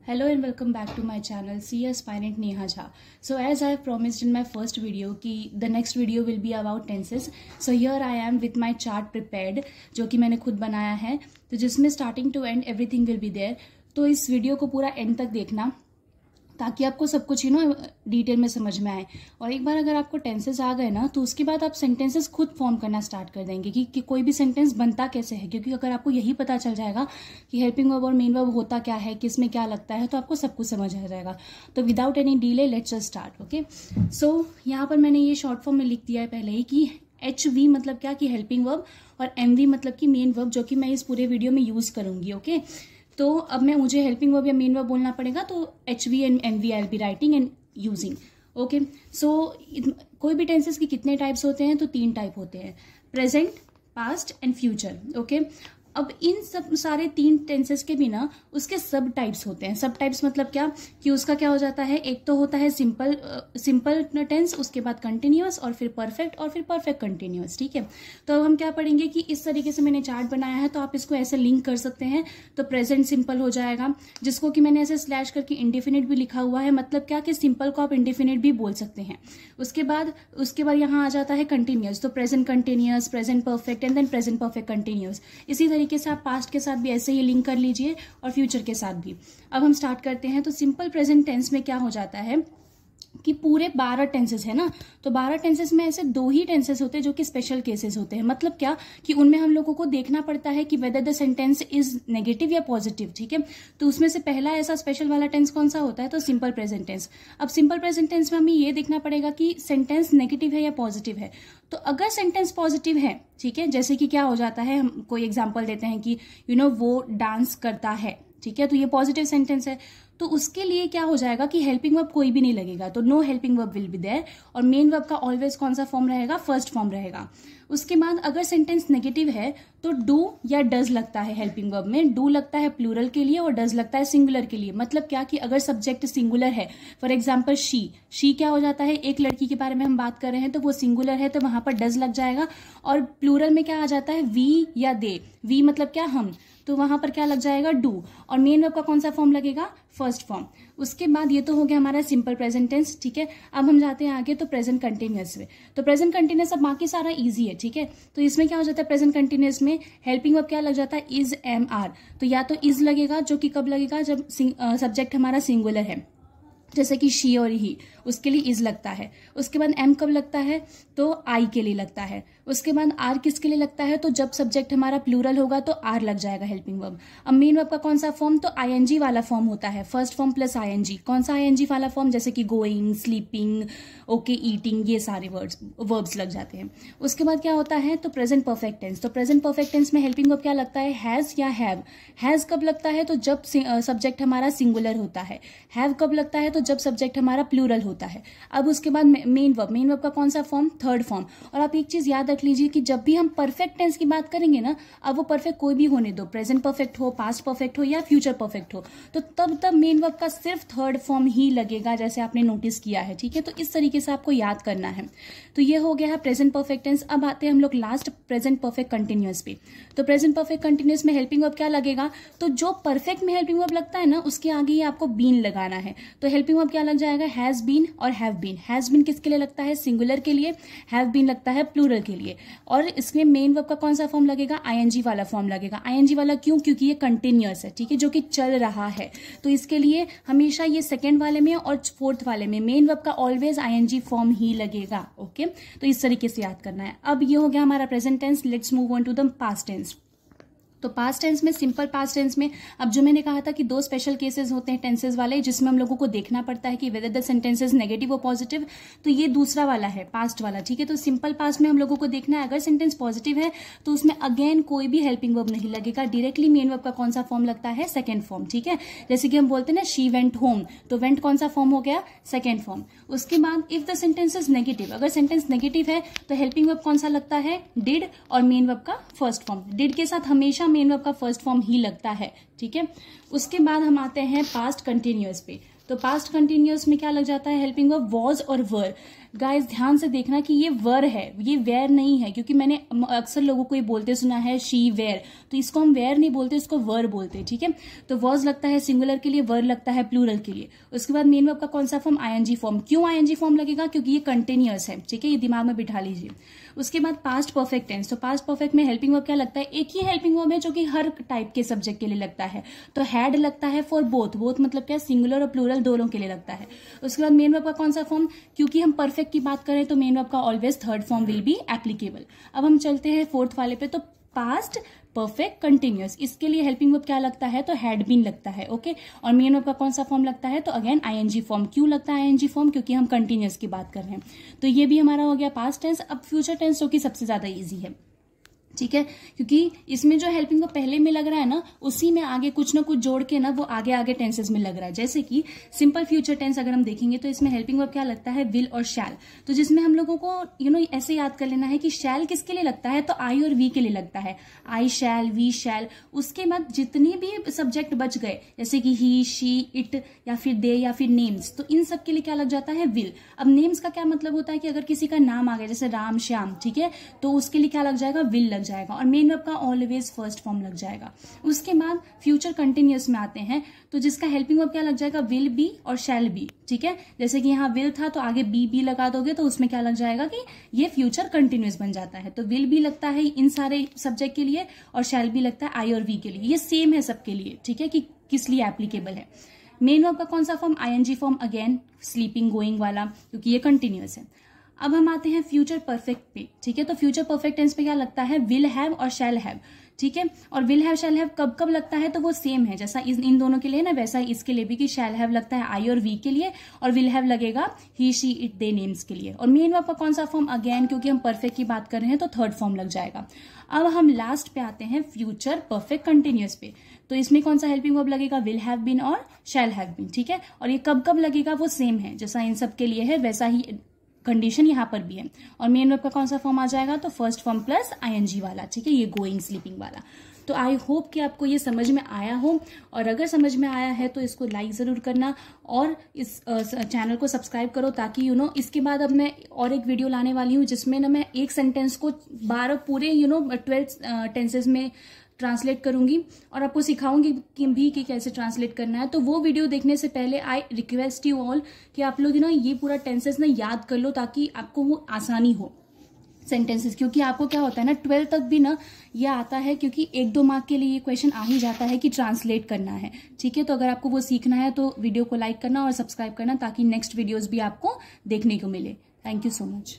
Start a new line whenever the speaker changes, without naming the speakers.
Hello and welcome back to my channel C Aspirant Neha Jha. So as I have promised in my first video कि the next video will be about tenses. So here I am with my chart prepared जो कि मैंने खुद बनाया है, तो जिसमें starting to end everything will be there. तो इस वीडियो को पूरा एंड तक देखना ताकि आपको सब कुछ डिटेल में समझ में आए। और एक बार अगर आपको टेंसेस आ गए ना, तो उसके बाद आप सेंटेंसेस खुद फॉर्म करना स्टार्ट कर देंगे कि कोई भी सेंटेंस बनता कैसे है। क्योंकि अगर आपको यही पता चल जाएगा कि हेल्पिंग वर्ब और मेन वर्ब होता क्या है, किस में क्या लगता है, तो आपको सब कुछ समझ आ जाएगा। तो without any delay let's just start. Okay, so यहाँ पर मैंने ये शॉर्ट फॉर्म में लिख दिया है पहले ही कि HV मतलब क्या कि हेल्पिंग वर्ब, और MV मतलब कि मेन वर्ब, जो कि मैं इस पूरे वीडियो में यूज करूंगी। ओके, तो अब मुझे हेल्पिंग वर्ब या मेन वर्ब बोलना पड़ेगा, तो HV and MV I will be writing and using. Okay, so कोई भी टेंसेस के कितने टाइप्स होते हैं, तो 3 टाइप होते हैं, present, past and future. Okay, अब इन सब सारे 3 टेंसेस के बिना उसके सब टाइप्स होते हैं। सब टाइप्स मतलब क्या कि उसका क्या हो जाता है, एक तो होता है सिंपल टेंस, उसके बाद कंटिन्यूअस, और फिर परफेक्ट, और फिर परफेक्ट कंटिन्यूअस। ठीक है, तो अब हम क्या पढ़ेंगे कि इस तरीके से मैंने चार्ट बनाया है, तो आप इसको ऐसे लिंक कर सकते हैं। तो प्रेजेंट सिंपल हो जाएगा, जिसको कि मैंने ऐसे स्लैश करके इंडेफिनिट भी लिखा हुआ है, मतलब क्या कि सिंपल को आप इंडेफिनिट भी बोल सकते हैं। उसके बाद यहाँ आ जाता है कंटिन्यूअस, तो present continuous, present perfect and then present perfect continuous. इसी तरीके से आप पास्ट के साथ भी ऐसे ही लिंक कर लीजिए और फ्यूचर के साथ भी। अब हम स्टार्ट करते हैं। तो सिंपल प्रेजेंट टेंस में क्या हो जाता है कि पूरे 12 टेंसेस है ना, तो 12 टेंसेस में ऐसे 2 ही टेंसेस होते हैं जो कि स्पेशल केसेस होते हैं। मतलब क्या कि उनमें हम लोगों को देखना पड़ता है कि whether the sentence is negative या पॉजिटिव। ठीक है, तो उसमें से पहला ऐसा स्पेशल वाला टेंस कौन सा होता है, तो सिंपल प्रेजेंट टेंस। अब सिंपल प्रेजेंट टेंस में हमें ये देखना पड़ेगा कि सेंटेंस नेगेटिव है या पॉजिटिव है। तो अगर सेंटेंस पॉजिटिव है, ठीक है, जैसे कि क्या हो जाता है, हम कोई एग्जाम्पल देते हैं कि वो डांस करता है, ठीक है, तो ये पॉजिटिव सेंटेंस है, तो उसके लिए क्या हो जाएगा कि हेल्पिंग वर्ब कोई भी नहीं लगेगा, तो no helping verb will be there. और मेन वर्ब का ऑलवेज कौन सा फॉर्म रहेगा, फर्स्ट फॉर्म रहेगा। उसके बाद अगर सेंटेंस नेगेटिव है तो डू या डज लगता है हेल्पिंग वर्ब में। डू लगता है प्लूरल के लिए और डज लगता है सिंगुलर के लिए। मतलब क्या कि अगर सब्जेक्ट सिंगुलर है, फॉर एग्जाम्पल शी क्या हो जाता है, एक लड़की के बारे में हम बात कर रहे हैं, तो वो सिंगुलर है, तो वहां पर डज लग जाएगा। और प्लूरल में क्या आ जाता है, वी या दे, वी मतलब क्या हम, तो वहां पर क्या लग जाएगा, डू। और मेन वर्ब का कौन सा फॉर्म लगेगा, फर्स्ट फॉर्म। उसके बाद ये तो हो गया हमारा सिंपल प्रेजेंट टेंस। ठीक है, अब हम जाते हैं आगे, तो प्रेजेंट कंटिन्यूअस में। तो प्रेजेंट कंटिन्यूअस अब बाकी सारा इजी है। ठीक है, तो इसमें क्या हो जाता है, प्रेजेंट कंटिन्यूअस में हेल्पिंग वर्ब क्या लग जाता है, इज, एम, आर। तो या तो इज लगेगा, जो कि कब लगेगा, जब सब्जेक्ट हमारा सिंगुलर है, जैसे कि शी और ही, उसके लिए इज लगता है। उसके बाद एम कब लगता है, तो आई के लिए लगता है। उसके बाद आर किसके लिए लगता है, तो जब सब्जेक्ट हमारा प्लूरल होगा तो आर लग जाएगा हेल्पिंग वर्ब। अब मेन वर्ब का कौन सा फॉर्म, तो आईएनजी वाला फॉर्म होता है, फर्स्ट फॉर्म प्लस आईएनजी। कौन सा आईएनजी वाला फॉर्म, जैसे कि गोइंग, स्लीपिंग, ओके, ईटिंग, ये सारे वर्ब्स लग जाते हैं। उसके बाद क्या होता है, तो प्रेजेंट परफेक्ट टेंस। तो प्रेजेंट परफेक्ट टेंस में हेल्पिंग वर्ब क्या लगता है, हैज या हैव। हैज कब लगता है, तो जब सब्जेक्ट हमारा सिंगुलर होता है। हैव कब लगता है, तो जब सब्जेक्ट हमारा प्लूरल होता है। अब उसके बाद मेन वर्ब का कौन सा फॉर्म, थर्ड फॉर्म। और आप एक चीज याद रख लीजिए कि जब भी हम परफेक्ट टेंस की बात करेंगे ना, अब वो परफेक्ट कोई भी होने दो, प्रेजेंट परफेक्ट हो, पास्ट परफेक्ट हो या फ्यूचर परफेक्ट हो, तो तब मेन वर्ब का सिर्फ थर्ड फॉर्म ही लगेगा, जैसे आपने नोटिस किया है। ठीक है, तो इस तरीके से आपको याद करना है। तो ये हो गया है प्रेजेंट परफेक्ट टेंस। अब आते हैं हम लोग लास्ट प्रेजेंट परफेक्ट कंटिन्यूअस पे। तो प्रेजेंट परफेक्ट कंटिन्यूअस में हेल्पिंग वर्ब क्या लगेगा, तो जो परफेक्ट में हेल्पिंग वर्ब लगता है ना, उसके आगे ही आपको बीन लगाना है। तो हेल्पिंग वर्ब क्या लग जाएगा, हैज बीन और हैव बीन। हैज बीन किसके लिए लगता है, सिंगुलर के लिए। हैव बीन लगता है प्लूरल के लिए। और इसमें मेन वर्ब का कौन सा फॉर्म लगेगा, आईएनजी वाला फॉर्म लगेगा। आईएनजी वाला क्यों, क्योंकि ये कंटिन्यूअस है, ठीक है, जो कि चल रहा है। तो इसके लिए हमेशा ये सेकंड वाले में और फोर्थ वाले में मेन वर्ब का ऑलवेज आईएनजी फॉर्म ही लगेगा। ओके, तो इस तरीके से याद करना है। अब ये हो गया हमारा present tense. Let's move on to the past tense. तो पास्ट टेंस में, सिंपल पास्ट टेंस में, अब जो मैंने कहा था कि 2 स्पेशल केसेस होते हैं टेंसेस वाले, जिसमें हम लोगों को देखना पड़ता है कि whether the sentence is negative और पॉजिटिव, तो ये दूसरा वाला है, पास्ट वाला। ठीक है, तो सिंपल पास्ट में हम लोगों को देखना है, अगर सेंटेंस पॉजिटिव है तो उसमें अगेन कोई भी हेल्पिंग वर्ब नहीं लगेगा, डायरेक्टली मेन वर्ब का कौन सा फॉर्म लगता है, सेकेंड फॉर्म। ठीक है, जैसे कि हम बोलते हैं ना, शी वेंट होम, तो वेंट कौन सा फॉर्म हो गया, सेकेंड फॉर्म। उसके बाद if the sentence is negative, अगर सेंटेंस नेगेटिव है तो हेल्पिंग वर्ब कौन सा लगता है, डिड, और मेन वर्ब का फर्स्ट फॉर्म। डिड के साथ हमेशा मेन वर्ब का फर्स्ट फॉर्म ही लगता है। ठीक है, उसके बाद हम आते हैं पास्ट कंटिन्यूअस पे। तो पास्ट कंटिन्यूअस में क्या लग जाता है हेल्पिंग वर्ब, वॉज और वर। गाइस ध्यान से देखना कि ये वर है, ये वेयर नहीं है, क्योंकि मैंने अक्सर लोगों को ये बोलते सुना है शी वेयर, तो इसको हम वेयर नहीं बोलते, इसको वर बोलते हैं, ठीक है। तो वॉज लगता है सिंगुलर के लिए, वर लगता है प्लूरल के लिए। उसके बाद मेन वर्ब का कौन सा फॉर्म, आईएनजी फॉर्म। क्यों आईएनजी फॉर्म लगेगा, क्योंकि ये कंटिन्यूअस है, ठीक है, ये दिमाग में बिठा लीजिए। उसके बाद पास्ट परफेक्ट टेंस, तो पास्ट परफेक्ट में हेल्पिंग वर्ब क्या लगता है, एक ही हेल्पिंग वर्ब है जो कि हर टाइप के सब्जेक्ट के लिए लगता है। तो हैड लगता है फॉर बोथ, बोथ मतलब क्या, सिंगुलर और प्लूरल दोनों के लिए लगता है। उसके बाद मेन वर्ब का कौन सा फॉर्म, क्योंकि हम परफेक्ट की बात करें तो मेन वर्ब का always third form will be applicable. अब हम चलते हैं फोर्थ वाले पे, तो पास्ट परफेक्ट कंटिन्यूअस, इसके लिए हेल्पिंग वर्ब क्या लगता है, तो हैड बीन लगता है, ओके। और मेन वर्ब का कौन सा फॉर्म लगता है, तो अगेन आईएनजी फॉर्म। क्यों लगता है आईएनजी फॉर्म, क्योंकि हम कंटिन्यूअस की बात कर रहे हैं। तो ये भी हमारा हो गया पास्ट टेंस। अब फ्यूचर टेंस जो कि सबसे ज्यादा ईजी है, ठीक है, क्योंकि इसमें जो हेल्पिंग वर्ब पहले में लग रहा है ना, उसी में आगे कुछ ना कुछ जोड़ के ना वो आगे आगे टेंसेस में लग रहा है। जैसे कि सिंपल फ्यूचर टेंस अगर हम देखेंगे तो इसमें हेल्पिंग वर्ब क्या लगता है, विल और शैल। तो जिसमें हम लोगों को ऐसे याद कर लेना है कि शैल किसके लिए लगता है, तो आई और वी के लिए लगता है, आई शैल, वी शैल। उसके बाद जितने भी सब्जेक्ट बच गए, जैसे कि ही, शी, इट या फिर दे या फिर नेम्स, तो इन सब के लिए क्या लग जाता है, विल। अब नेम्स का क्या मतलब होता है कि अगर किसी का नाम आ गया, जैसे राम, श्याम, ठीक है, तो उसके लिए क्या लग जाएगा, विल लग जाएगा, और मेन वर्ब का ऑलवेज फर्स्ट फॉर्म लग जाएगा। उसके बाद फ्यूचर कंटिन्यूअस में आते हैं, तो जिसका हेल्पिंग वर्ब क्या लग जाएगा, विल बी और शैल बी, ठीक है। जैसे कि यहाँ विल था तो आगे बी लगा दोगे तो उसमें क्या लग जाएगा कि ये फ्यूचर कंटिन्यूअस बन जाता है। तो विल भी लगता है इन सारे सब्जेक्ट के लिए और शैल भी लगता है आई और वी के लिए। ये सेम है सबके लिए, ठीक है, कि किस लिए एप्लीकेबल है। मेन वर्ब का कौन सा form, ING form, again sleeping, going वाला, क्योंकि ये कंटिन्यूअस है। अब हम आते हैं फ्यूचर परफेक्ट पे, ठीक है। तो फ्यूचर परफेक्ट टेंस पे क्या लगता है, विल हैव और शैल हैव, ठीक है। और विल हैव शैल हैव कब कब लगता है, तो वो सेम है जैसा इन दोनों के लिए ना, वैसा ही इसके लिए भी, कि शैल हैव लगता है आई और वी के लिए और विल हैव लगेगा ही, शी, इट, दे नेम्स के लिए। और मेन वर्ब का कौन सा फॉर्म, अगेन क्योंकि हम परफेक्ट की बात कर रहे हैं तो थर्ड फॉर्म लग जाएगा। अब हम लास्ट पे आते हैं फ्यूचर परफेक्ट कंटिन्यूअस पे, तो इसमें कौन सा हेल्पिंग वर्ब लगेगा, विल हैव बीन और शैल हैव बीन, ठीक है। और ये कब कब लगेगा, वो सेम है जैसा इन सब के लिए है, वैसा ही कंडीशन यहाँ पर भी है। और मेन वर्ब का कौन सा फॉर्म आ जाएगा, तो फर्स्ट फॉर्म प्लस आईएनजी वाला, ठीक है, ये गोइंग, स्लीपिंग वाला। तो आई होप कि आपको ये समझ में आया हो, और अगर समझ में आया है तो इसको लाइक जरूर करना और इस चैनल को सब्सक्राइब करो, ताकि इसके बाद अब मैं और एक वीडियो लाने वाली हूँ जिसमें ना मैं एक सेंटेंस को 12 पूरे 12 टेंसेस में ट्रांसलेट करूंगी और आपको सिखाऊंगी कि कैसे ट्रांसलेट करना है। तो वो वीडियो देखने से पहले आई रिक्वेस्ट यू ऑल कि आप लोग ये पूरा टेंसेस ना याद कर लो, ताकि आपको वो आसानी हो सेंटेंसेस। क्योंकि आपको क्या होता है ना, 12 तक भी ना ये आता है, क्योंकि 1-2 मार्क के लिए ये क्वेश्चन आ ही जाता है कि ट्रांसलेट करना है, ठीक है। तो अगर आपको वो सीखना है तो वीडियो को लाइक करना और सब्सक्राइब करना, ताकि नेक्स्ट वीडियोज भी आपको देखने को मिले। Thank you so much.